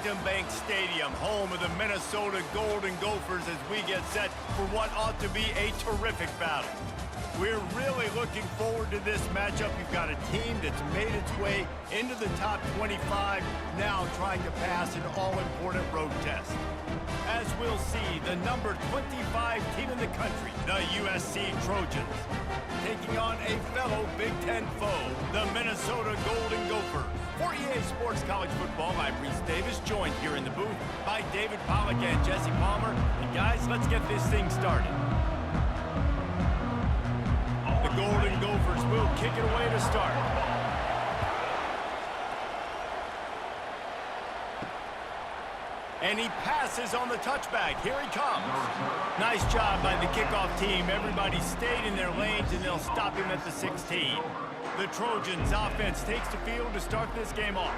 Huntington Bank Stadium, home of the Minnesota Golden Gophers, as we get set for what ought to be a terrific battle. We're really looking forward to this matchup. You've got a team that's made its way into the top 25, now trying to pass an all-important road test. As we'll see, the number 25 team in the country, the USC Trojans, taking on a fellow Big Ten foe, the Minnesota Golden Gophers. For EA Sports College Football, I'm Reese Davis, joined here in the booth by David Pollack and Jesse Palmer. And guys, let's get this thing started. The Golden Gophers will kick it away to start. And he passes on the touchback. Here he comes. Nice job by the kickoff team. Everybody stayed in their lanes, and they'll stop him at the 16. The Trojans offense takes the field to start this game off.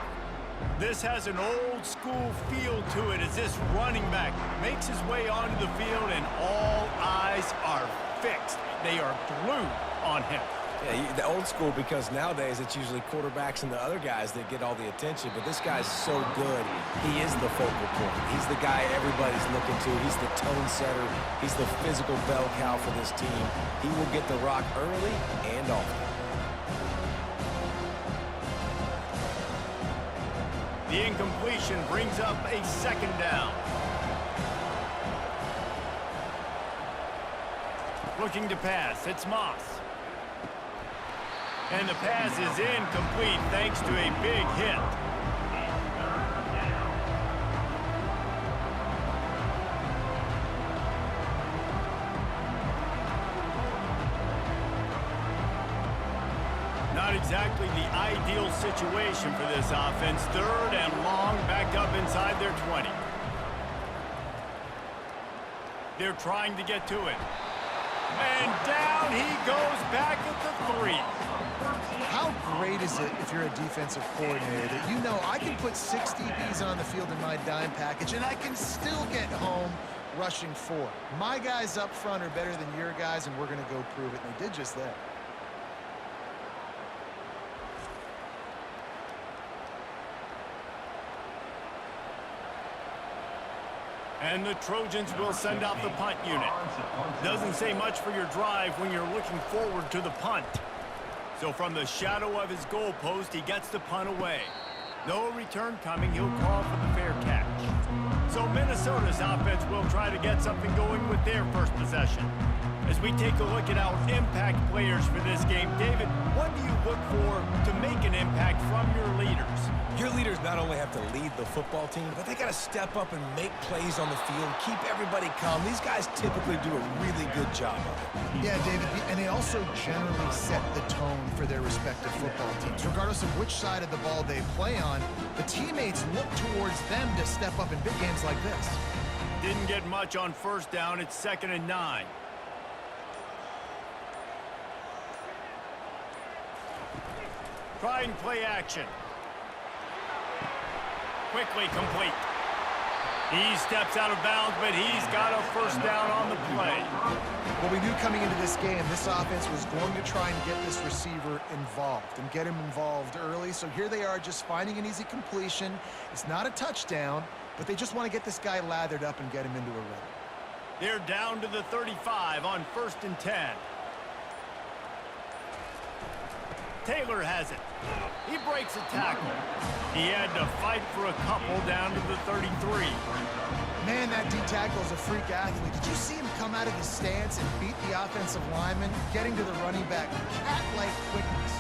This has an old school feel to it as this running back makes his way onto the field, and all eyes are fixed. They are glued on him. Yeah, the old school, because nowadays it's usually quarterbacks and the other guys that get all the attention, but this guy's so good. He is the focal point. He's the guy everybody's looking to. He's the tone setter. He's the physical bell cow for this team. He will get the rock early and often. The incompletion brings up a second down. Looking to pass, it's Moss. And the pass is incomplete thanks to a big hit. Not exactly the ideal situation for this offense. Third and long, back up inside their 20. They're trying to get to it. And down he goes back at the 3. How great is it if you're a defensive coordinator that you know I can put 6 DBs on the field in my dime package and I can still get home rushing 4. My guys up front are better than your guys, and we're going to go prove it. And they did just that. And the Trojans will send out the punt unit. Doesn't say much for your drive when you're looking forward to the punt. So from the shadow of his goal post, he gets the punt away. No return coming. He'll call for the fair catch. So Minnesota's offense will try to get something going with their first possession. As we take a look at our impact players for this game, David, what do you look for to make an impact from your leaders? Your leaders not only have to lead the football team, but they got to step up and make plays on the field, keep everybody calm. These guys typically do a really good job of it. Yeah, David, and they also generally set the tone for their respective football teams. Regardless of which side of the ball they play on, the teammates look towards them to step up in big games like this. Didn't get much on first down. It's 2nd and 9. Try and play action. Quickly complete. He steps out of bounds, but he's got a first down on the play. Well, we knew coming into this game, this offense was going to try and get this receiver involved and get him involved early. So here they are, just finding an easy completion. It's not a touchdown, but they just want to get this guy lathered up and get him into a run. They're down to the 35 on 1st and 10. Taylor has it. He breaks a tackle. He had to fight for a couple down to the 33. Man, that D tackle is a freak athlete. Did you see him come out of his stance and beat the offensive lineman, getting to the running back? Cat-like quickness.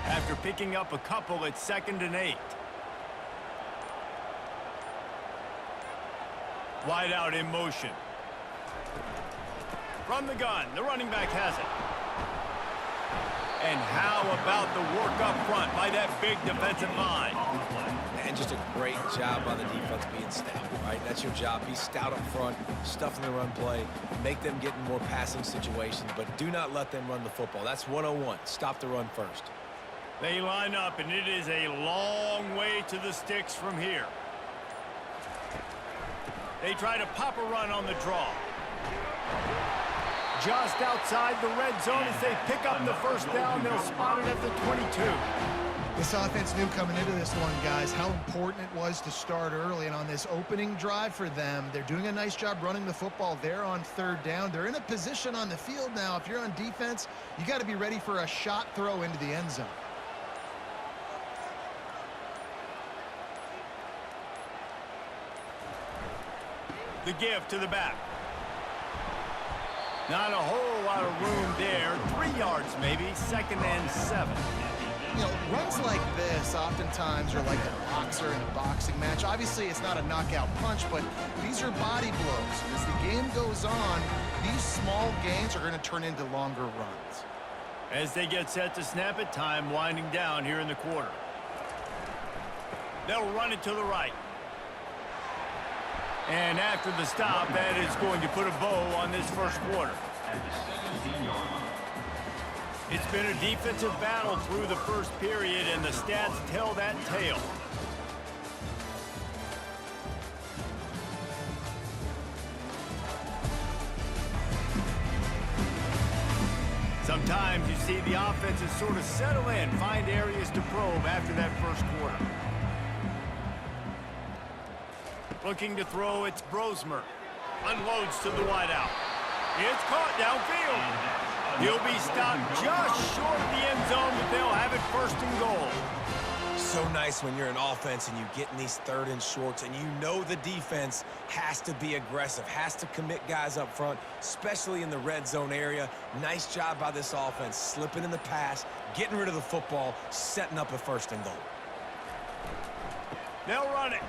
After picking up a couple, it's 2nd and 8. Wide out in motion. From the gun, the running back has it. And how about the work up front by that big defensive line? And just a great job by the defense being stout, right? That's your job. Be stout up front, stuff in the run play, make them get in more passing situations, but do not let them run the football. That's 101. Stop the run first. They line up, and it is a long way to the sticks from here. They try to pop a run on the draw. Just outside the red zone as they pick up the first down. They'll spot it at the 22. This offense knew coming into this one, guys, how important it was to start early. And on this opening drive for them, they're doing a nice job running the football there on third down. They're in a position on the field now. If you're on defense, you got to be ready for a shot throw into the end zone. The give to the back. Not a whole lot of room there. 3 yards maybe, 2nd and 7. You know, runs like this oftentimes are like a boxer in a boxing match. Obviously, it's not a knockout punch, but these are body blows. As the game goes on, these small gains are going to turn into longer runs. As they get set to snap it, time winding down here in the quarter. They'll run it to the right. And after the stop, that is going to put a bow on this first quarter. It's been a defensive battle through the first period, and the stats tell that tale. Sometimes you see the offenses sort of settle in, find areas to probe after that first quarter. Looking to throw, it's Brosmer. Unloads to the wideout. It's caught downfield. He'll be stopped just short of the end zone, but they'll have it 1st and goal. So nice when you're an offense and you get in these 3rd and shorts and you know the defense has to be aggressive, has to commit guys up front, especially in the red zone area. Nice job by this offense, slipping in the pass, getting rid of the football, setting up a 1st and goal. They'll run it.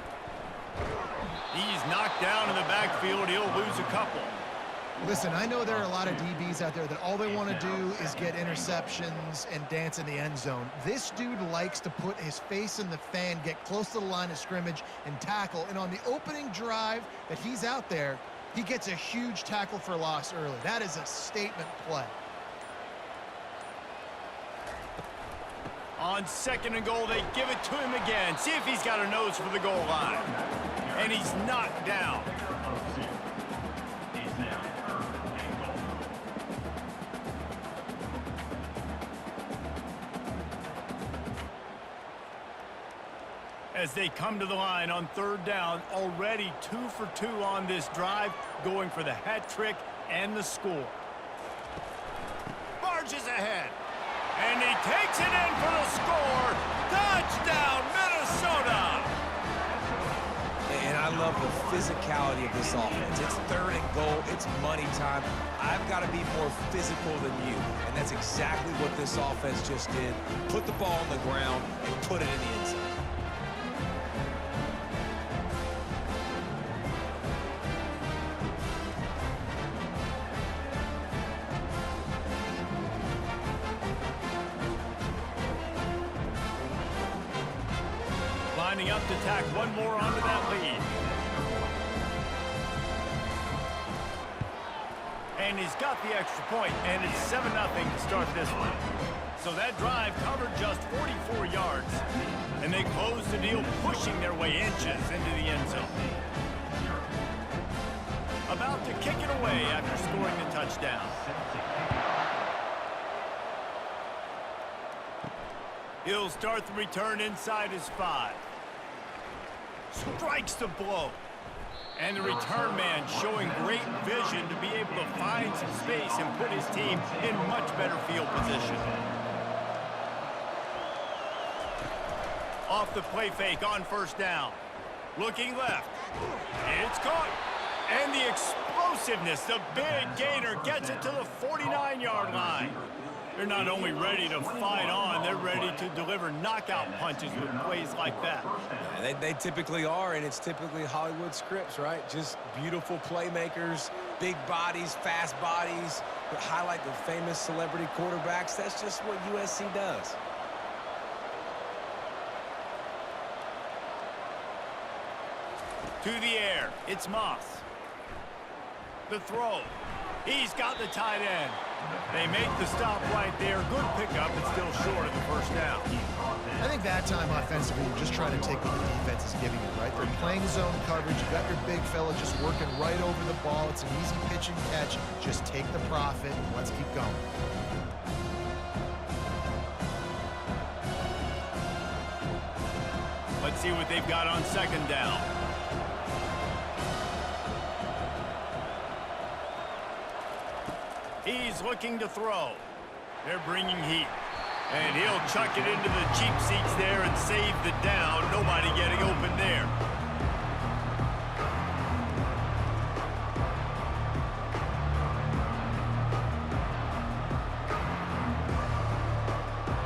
He's knocked down in the backfield. He'll lose a couple. Listen, I know there are a lot of DBs out there that all they want to do is get interceptions and dance in the end zone. This dude likes to put his face in the fan, get close to the line of scrimmage, and tackle. And on the opening drive that he's out there, he gets a huge tackle for loss early. That is a statement play. On 2nd and goal, they give it to him again. See if he's got a nose for the goal line. And he's knocked down. As they come to the line on 3rd down, already 2 for 2 on this drive, going for the hat trick and the score. Barges ahead. And he takes it in for the score. Touchdown, Minnesota! And I love the physicality of this offense. It's 3rd and goal. It's money time. I've got to be more physical than you. And that's exactly what this offense just did. Put the ball on the ground and put it in the end zone. Lining up to tack one more onto that lead. And he's got the extra point, and it's 7-0 to start this one. So that drive covered just 44 yards, and they close the deal, pushing their way inches into the end zone. About to kick it away after scoring the touchdown. He'll start the return inside his 5. Strikes the blow. And the return man showing great vision to be able to find some space and put his team in much better field position. Off the play fake on 1st down. Looking left. It's caught. And the explosiveness, the big gainer gets it to the 49-yard line. They're not only ready to fight on, they're ready to deliver knockout punches with plays like that. Yeah, they typically are, and it's typically Hollywood scripts, right? Just beautiful playmakers, big bodies, fast bodies, that highlight the famous celebrity quarterbacks. That's just what USC does. To the air, it's Moss. The throw. He's got the tight end. They make the stop right there. Good pickup, but still short of the 1st down. I think that time offensively, you're just trying to take what the defense is giving you, right? They're playing zone coverage. You got your big fella just working right over the ball. It's an easy pitch and catch. Just take the profit and let's keep going. see what they've got on second down. He's looking to throw. They're bringing heat. And he'll chuck it into the cheap seats there and save the down. Nobody getting open there.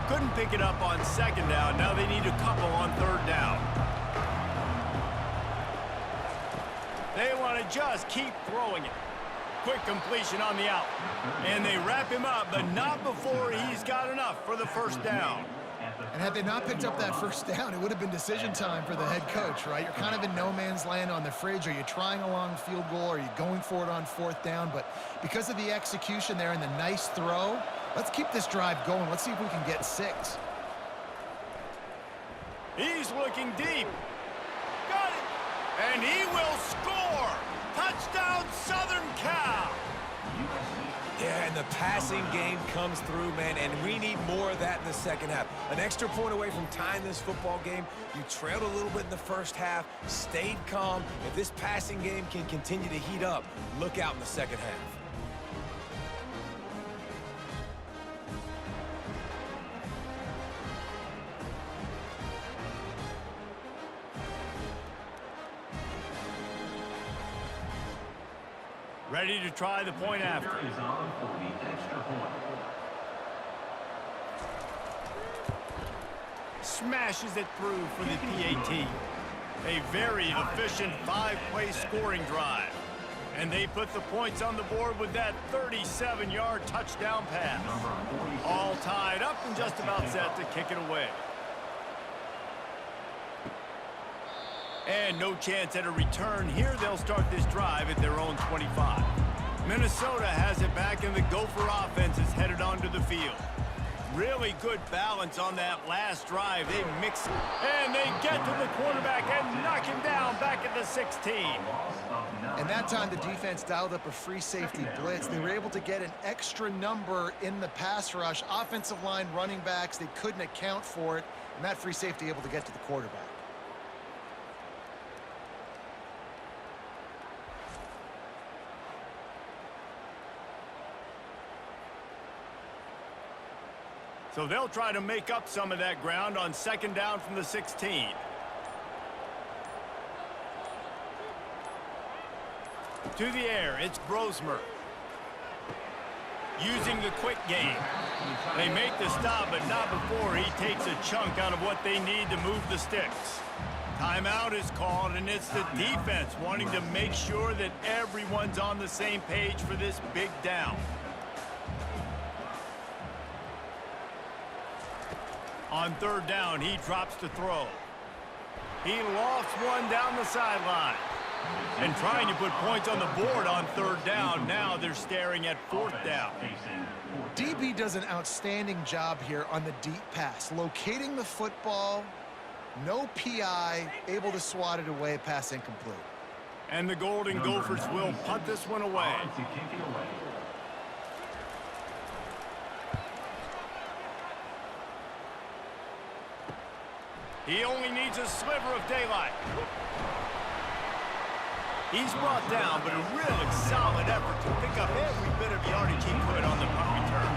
Couldn't pick it up on second down. Now they need a couple on third down. They want to just keep throwing it. Quick completion on the out. And they wrap him up, but not before he's got enough for the first down. And had they not picked up that first down, it would have been decision time for the head coach, right? You're kind of in no man's land on the fridge. Are you trying a long field goal? Are you going for it on fourth down? But because of the execution there and the nice throw, let's keep this drive going. Let's see if we can get 6. He's looking deep. Got it. And he will score. Touchdown, Southern Cal. Yeah, and the passing game comes through, man, and we need more of that in the second half. An extra point away from tying this football game. You trailed a little bit in the first half, stayed calm. If this passing game can continue to heat up, look out in the second half. Ready to try the point after. Smashes it through for the PAT. A very efficient 5-play scoring drive. And they put the points on the board with that 37-yard touchdown pass. All tied up and just about set to kick it away. And no chance at a return here. They'll start this drive at their own 25. Minnesota has it back, and the Gopher offense is headed onto the field. Really good balance on that last drive. They mix it, and they get to the quarterback and knock him down back at the 16. And that time the defense dialed up a free safety blitz. They were able to get an extra number in the pass rush. Offensive line, running backs, they couldn't account for it, and that free safety able to get to the quarterback. So they'll try to make up some of that ground on second down from the 16. To the air, it's Brosmer. Using the quick game. They make the stop, but not before he takes a chunk out of what they need to move the sticks. Timeout is called, and it's the defense wanting to make sure that everyone's on the same page for this big down. On third down, he drops to throw. He lofts one down the sideline. And trying to put points on the board on third down. Now they're staring at fourth down. DB does an outstanding job here on the deep pass. Locating the football, no PI, able to swat it away, pass incomplete. And the Golden Gophers will punt this one away. He only needs a sliver of daylight. He's brought down, but a really solid effort to pick up every bit of yardage he could on the punt return.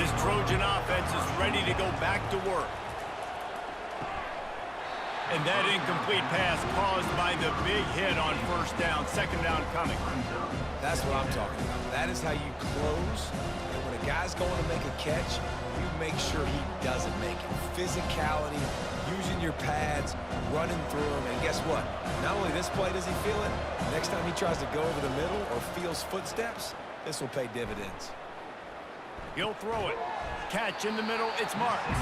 This Trojan offense is ready to go back to work. And that incomplete pass caused by the big hit on first down, second down coming. That's what I'm talking about. That is how you close. And when a guy's going to make a catch, you make sure he doesn't make it. Physicality, using your pads, running through them. And guess what? Not only this play does he feel it, next time he tries to go over the middle or feels footsteps, this will pay dividends. He'll throw it. Catch in the middle, it's Marks.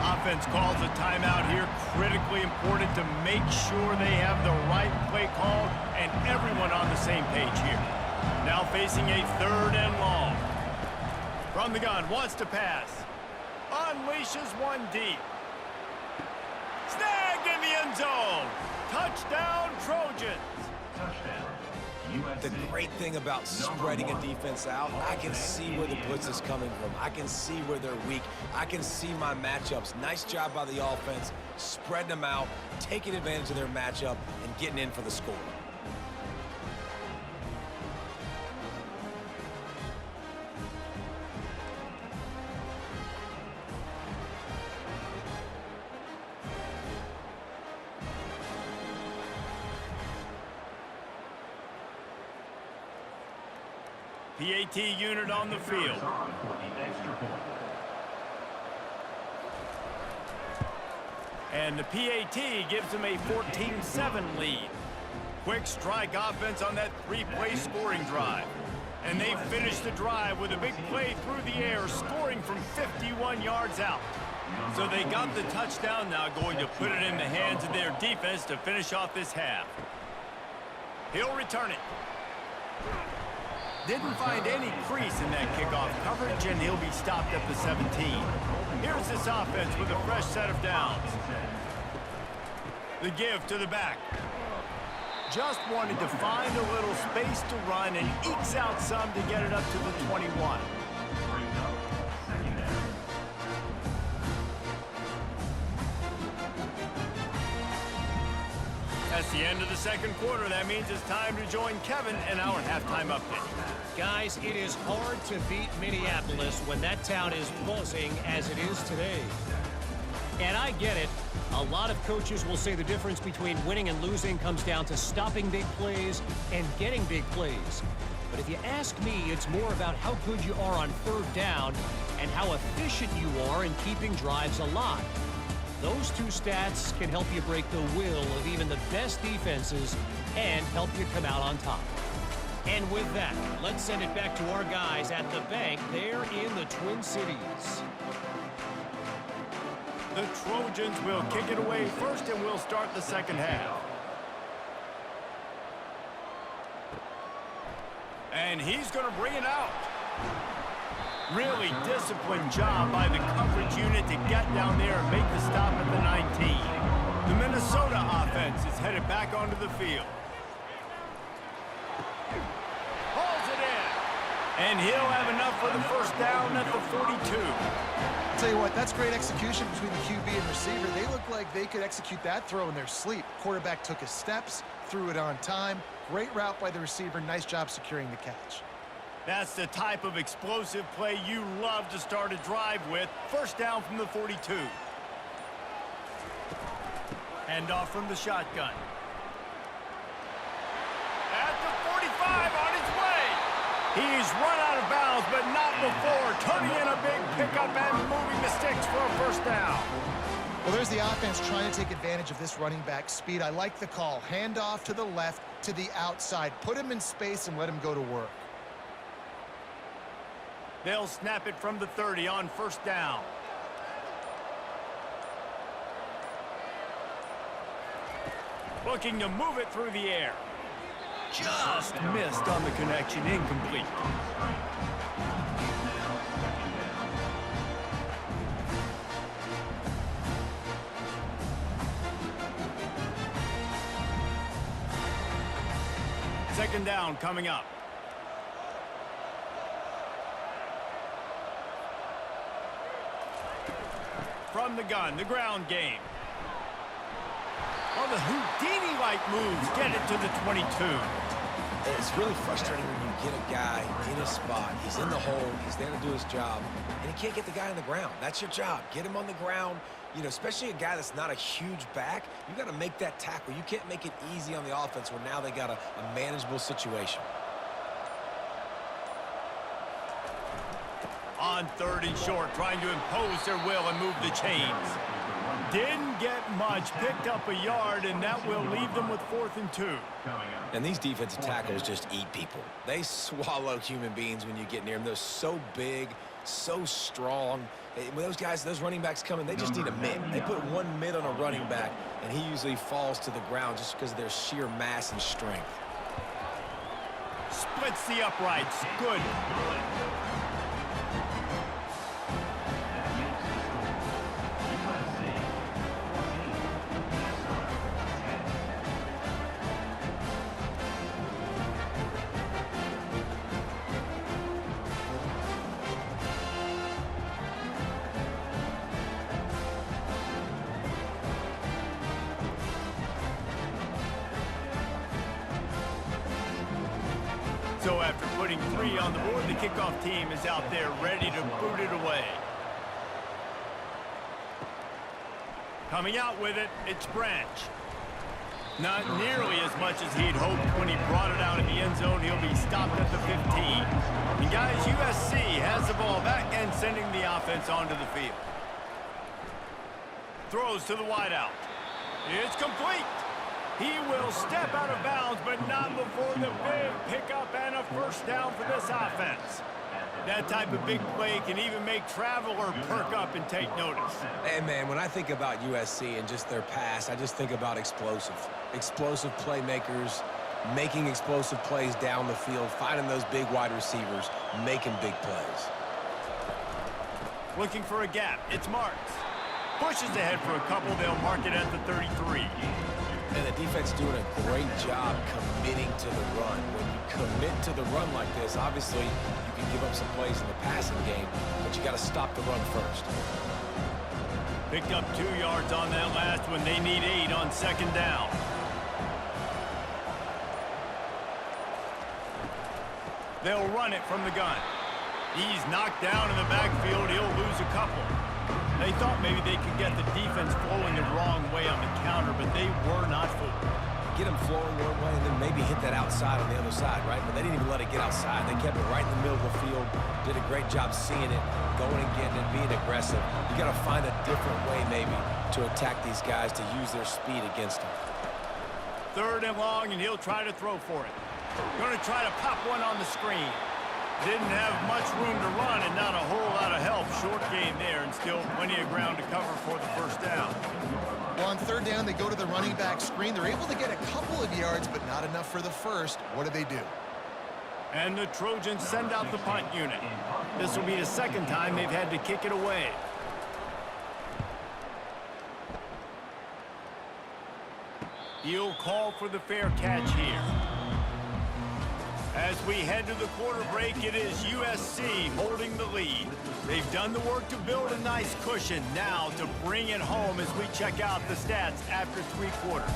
Offense calls a timeout here. Critically important to make sure they have the right play called and everyone on the same page here. Now facing a third and long. From the gun, wants to pass. Unleashes one deep. Snagged in the end zone. Touchdown, Trojans. The great thing about spreading a defense out, I can see where the blitz is coming from. I can see where they're weak. I can see my matchups. Nice job by the offense, spreading them out, taking advantage of their matchup, and getting in for the score. PAT unit on the field. And the PAT gives them a 14-7 lead. Quick strike offense on that three-play scoring drive. And they finish the drive with a big play through the air, scoring from 51 yards out. So they got the touchdown, now going to put it in the hands of their defense to finish off this half. He'll return it. Didn't find any crease in that kickoff coverage, and he'll be stopped at the 17. Here's this offense with a fresh set of downs. The give to the back. Just wanted to find a little space to run and ekes out some to get it up to the 21. That's the end of the second quarter. That means it's time to join Kevin in our halftime update. Guys, it is hard to beat Minneapolis when that town is buzzing as it is today. And I get it. A lot of coaches will say the difference between winning and losing comes down to stopping big plays and getting big plays. But if you ask me, it's more about how good you are on third down and how efficient you are in keeping drives alive. Those two stats can help you break the will of even the best defenses and help you come out on top. And with that, let's send it back to our guys at the bank there in the Twin Cities. The Trojans will kick it away first, and we'll start the second half. And he's going to bring it out. Really disciplined job by the coverage unit to get down there and make the stop at the 19. The Minnesota offense is headed back onto the field. Hauls it in. And he'll have enough for the first down at the 42. I'll tell you what, that's great execution between the QB and receiver. They look like they could execute that throw in their sleep. Quarterback took his steps, threw it on time. Great route by the receiver. Nice job securing the catch. That's the type of explosive play you love to start a drive with. First down from the 42. Hand off from the shotgun. At the 45, on his way. He's run out of bounds, but not before. Turning in a big pickup and moving the sticks for a first down. Well, there's the offense trying to take advantage of this running back speed. I like the call. Hand off to the left, to the outside. Put him in space and let him go to work. They'll snap it from the 30 on first down. Looking to move it through the air. Just missed on the connection, incomplete. Second down coming up. From the gun, the ground game. Well, the Houdini-like moves get it to the 22. It's really frustrating when you get a guy in his spot. He's in the hole. He's there to do his job, and he can't get the guy on the ground. That's your job. Get him on the ground. You know, especially a guy that's not a huge back. You got to make that tackle. You can't make it easy on the offense where now they got a manageable situation. On third and short, trying to impose their will and move the chains. Didn't get much, picked up a yard, and that will leave them with 4th and 2. And these defensive tackles just eat people. They swallow human beings when you get near them. They're so big, so strong. When those guys, those running backs come in, they just need a mid. They put one mid on a running back, and he usually falls to the ground just because of their sheer mass and strength. Splits the uprights. Good. So after putting 3 on the board, the kickoff team is out there ready to boot it away. Coming out with it, it's Branch. Not nearly as much as he'd hoped when he brought it out in the end zone. He'll be stopped at the 15. And guys, USC has the ball back and sending the offense onto the field. Throws to the wideout. It's complete. He will step out of bounds, but not before the big pickup and a first down for this offense. That type of big play can even make traveler perk up and take notice. Hey, man, when I think about USC and just their pass, I just think about explosive. Explosive playmakers, making explosive plays down the field, finding those big wide receivers, making big plays. Looking for a gap. It's Marks. Pushes ahead for a couple. They'll mark it at the 33. And the defense doing a great job committing to the run. When you commit to the run like this, obviously you can give up some plays in the passing game, but you got to stop the run first. Picked up 2 yards on that last one. They need 8 on second down. They'll run it from the gun. He's knocked down in the backfield. He'll lose a couple. They thought maybe they could get the defense flowing the wrong way on the counter, but they were not fooled. Get them flowing one way and then maybe hit that outside on the other side, right? But they didn't even let it get outside. They kept it right in the middle of the field, did a great job seeing it, going and getting it, being aggressive. You got to find a different way maybe to attack these guys, to use their speed against them. 3rd and long, and he'll try to throw for it. Going to try to pop one on the screen. Didn't have much room to run and not a whole lot of help. Short gain there and still plenty of ground to cover for the first down. Well, on 3rd down, they go to the running back screen. They're able to get a couple of yards, but not enough for the first. What do? And the Trojans send out the punt unit. This will be the 2nd time they've had to kick it away. He'll call for the fair catch here. As we head to the quarter break, it is USC holding the lead. They've done the work to build a nice cushion. Now to bring it home as we check out the stats after 3 quarters.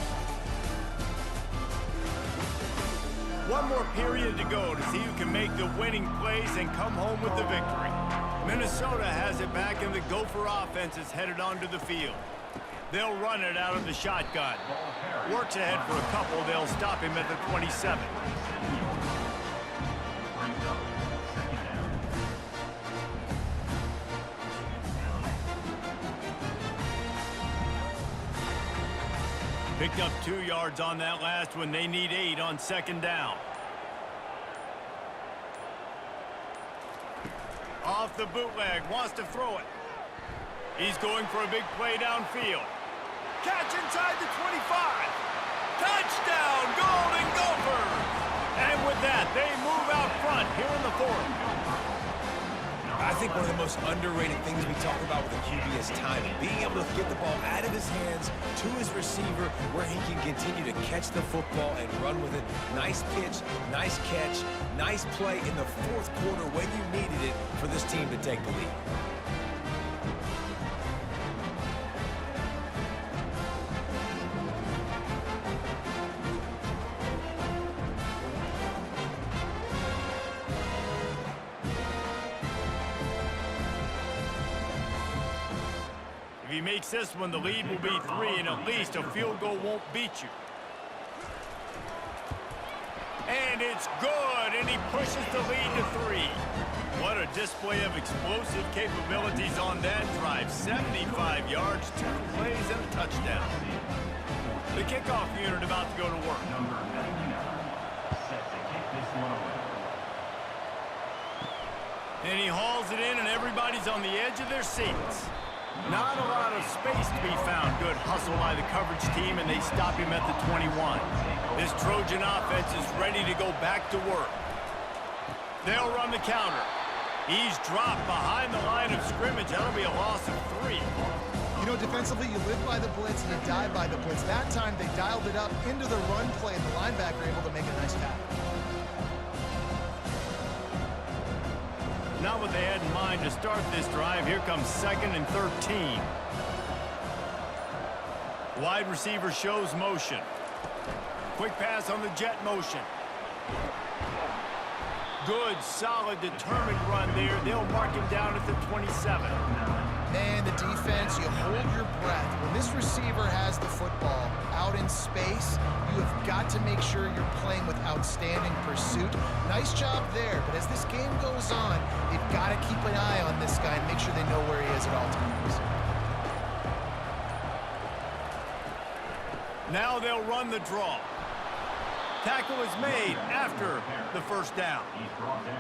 One more period to go to see who can make the winning plays and come home with the victory. Minnesota has it back, and the Gopher offense is headed onto the field. They'll run it out of the shotgun. Works ahead for a couple. They'll stop him at the 27. Picked up 2 yards on that last one. They need 8 on second down. Off the bootleg, wants to throw it. He's going for a big play downfield. Catch inside the 25. Touchdown, Golden Gophers! And with that, they move out front here in the 4th. I think one of the most underrated things we talk about with a QB is timing. Being able to get the ball out of his hands to his receiver where he can continue to catch the football and run with it. Nice pitch, nice catch, nice play in the 4th quarter when you needed it for this team to take the lead. If he makes this one, the lead will be 3, and at least a field goal won't beat you. And it's good, and he pushes the lead to 3. What a display of explosive capabilities on that drive. 75 yards, 2 plays, and a touchdown. The kickoff unit about to go to work. And he hauls it in, and everybody's on the edge of their seats. Not a lot of space to be found. Good hustle by the coverage team, and they stop him at the 21. This Trojan offense is ready to go back to work. They'll run the counter. He's dropped behind the line of scrimmage. That'll be a loss of 3. You know, defensively, you live by the blitz and you die by the blitz. That time, they dialed it up into the run play, and the linebacker able to make a nice tackle. Not what they had in mind to start this drive. Here comes 2nd and 13. Wide receiver shows motion. Quick pass on the jet motion. Good, solid, determined run there. They'll mark him down at the 27. Man, the defense, you hold your breath. When this receiver has the football out in space, you have got to make sure you're playing with outstanding pursuit. Nice job there, but as this game goes on, they've got to keep an eye on this guy and make sure they know where he is at all times. Now they'll run the draw. Tackle is made after the first down.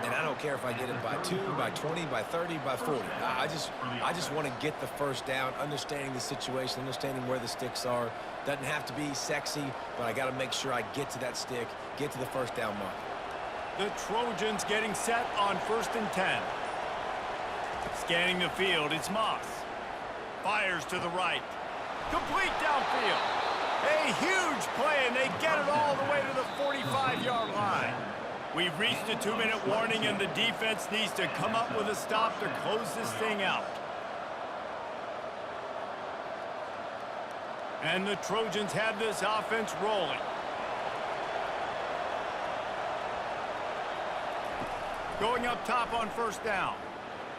And I don't care if I get it by 2, by 20, by 30, by 40. I just want to get the first down, understanding the situation, understanding where the sticks are. Doesn't have to be sexy, but I got to make sure I get to that stick, get to the first down mark. The Trojans getting set on 1st and 10. Scanning the field, it's Moss. Fires to the right. Complete downfield. A huge play, and they get it all the way to the 45-yard line. We've reached a 2-minute warning, and the defense needs to come up with a stop to close this thing out. And the Trojans have this offense rolling. Going up top on 1st down.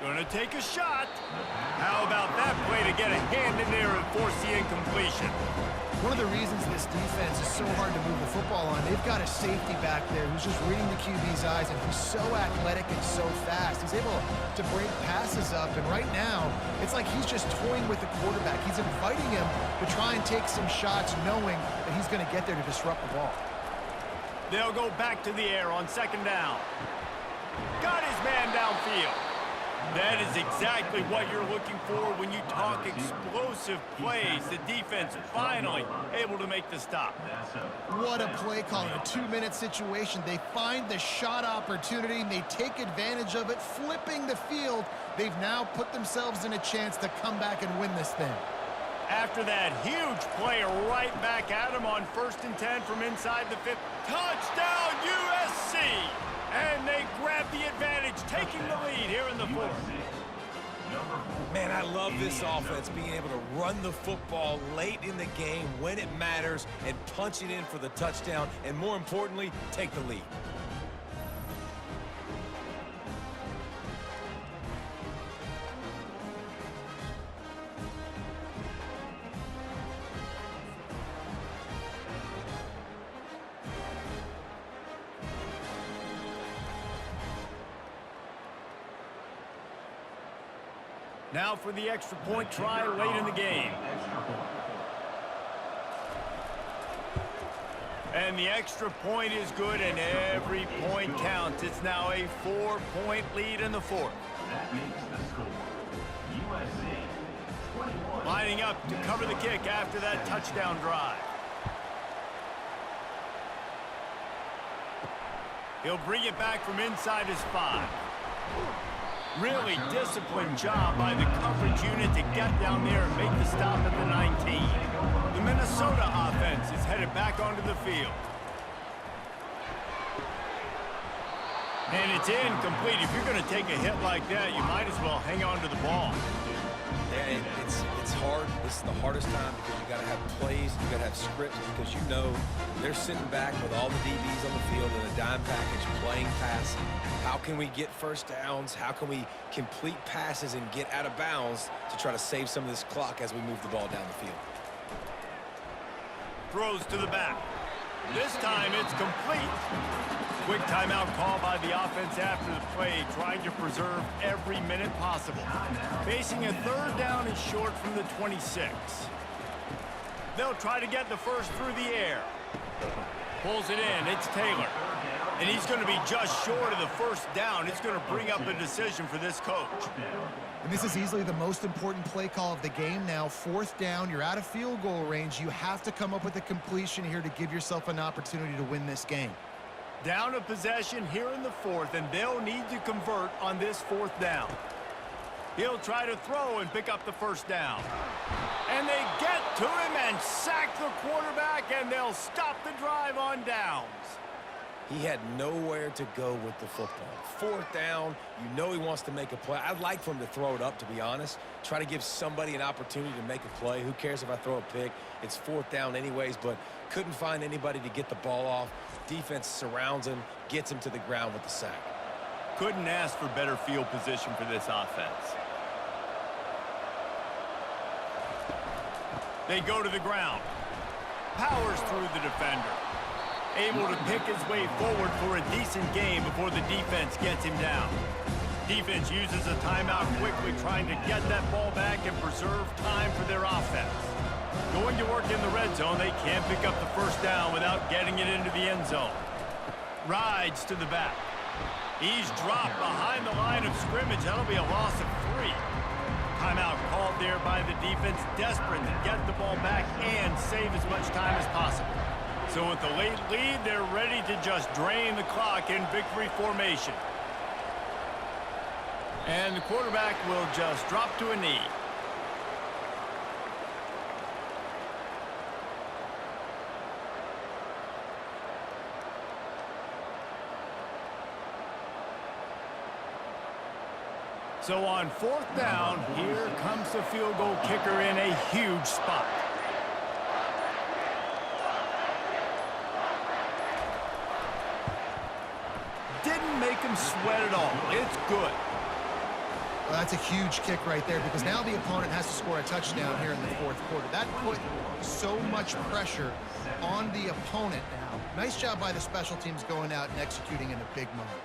Going to take a shot. How about that play to get a hand in there and force the incompletion? One of the reasons this defense is so hard to move the football on, they've got a safety back there who's just reading the QB's eyes, and he's so athletic and so fast. He's able to break passes up, and right now, it's like he's just toying with the quarterback. He's inviting him to try and take some shots, knowing that he's going to get there to disrupt the ball. They'll go back to the air on 2nd down. Got his man downfield. That is exactly what you're looking for when you talk explosive plays. The defense finally able to make the stop. What a play call in a 2-minute situation. They find the shot opportunity, and they take advantage of it, flipping the field. They've now put themselves in a chance to come back and win this thing. After that huge play, right back at him on 1st and 10 from inside the 5. Touchdown, USC! And they grab the advantage, taking the lead here in the 4th. Man, I love this offense, being able to run the football late in the game when it matters and punch it in for the touchdown, and more importantly, take the lead. Now for the extra point try late in the game. And the extra point is good, and every point counts. It's now a 4-point lead in the 4th. That makes the score USC 21. Lining up to cover the kick after that touchdown drive. He'll bring it back from inside his 5. Really disciplined job by the coverage unit to get down there and make the stop at the 19. The Minnesota offense is headed back onto the field. And it's incomplete. If you're going to take a hit like that, you might as well hang on to the ball. Yeah, it's hard. This is the hardest time because you got to have plays, you got to have scripts, because you know they're sitting back with all the DBs on the field in a dime package playing pass. How can we get first downs? How can we complete passes and get out of bounds to try to save some of this clock as we move the ball down the field? Throws to the back. This time it's complete. Quick timeout call by the offense after the play, trying to preserve every minute possible. Facing a 3rd down and short from the 26. They'll try to get the first through the air. Pulls it in. It's Taylor. And he's going to be just short of the first down. It's going to bring up a decision for this coach. And this is easily the most important play call of the game now. 4th down, you're out of field goal range. You have to come up with a completion here to give yourself an opportunity to win this game. Down a possession here in the 4th, and they'll need to convert on this 4th down. He'll try to throw and pick up the first down. And they get to him and sack the quarterback, and they'll stop the drive on downs. He had nowhere to go with the football. 4th down, you know he wants to make a play. I'd like for him to throw it up, to be honest. Try to give somebody an opportunity to make a play. Who cares if I throw a pick? It's 4th down anyways, but couldn't find anybody to get the ball off. Defense surrounds him, gets him to the ground with the sack. Couldn't ask for better field position for this offense. They go to the ground. Powers through the defender. Able to pick his way forward for a decent game before the defense gets him down. Defense uses a timeout quickly, trying to get that ball back and preserve time for their offense. Going to work in the red zone, they can't pick up the first down without getting it into the end zone. Rides to the back. He's dropped behind the line of scrimmage. That'll be a loss of 3. Timeout called there by the defense, desperate to get the ball back and save as much time as possible. So with the late lead, they're ready to just drain the clock in victory formation. And the quarterback will just drop to a knee. So on 4th down, here comes the field goal kicker in a huge spot. Didn't make him sweat at all. It's good. Well, that's a huge kick right there because now the opponent has to score a touchdown here in the 4th quarter. That put so much pressure on the opponent now. Nice job by the special teams going out and executing in a big moment.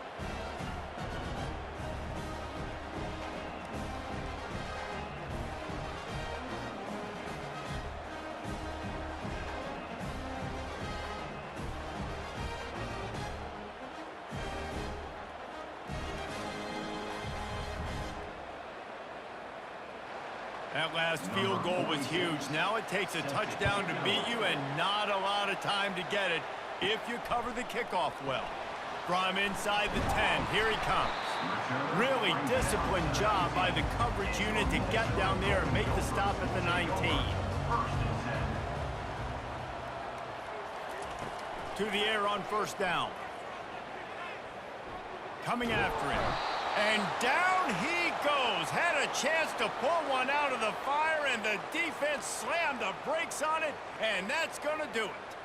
That last field goal was huge. Now it takes a touchdown to beat you and not a lot of time to get it if you cover the kickoff well. From inside the 10, here he comes. Really disciplined job by the coverage unit to get down there and make the stop at the 19. To the air on 1st down. Coming after him. And down he goes. Had a chance to pull one out of the fire, and the defense slammed the brakes on it, and that's going to do it.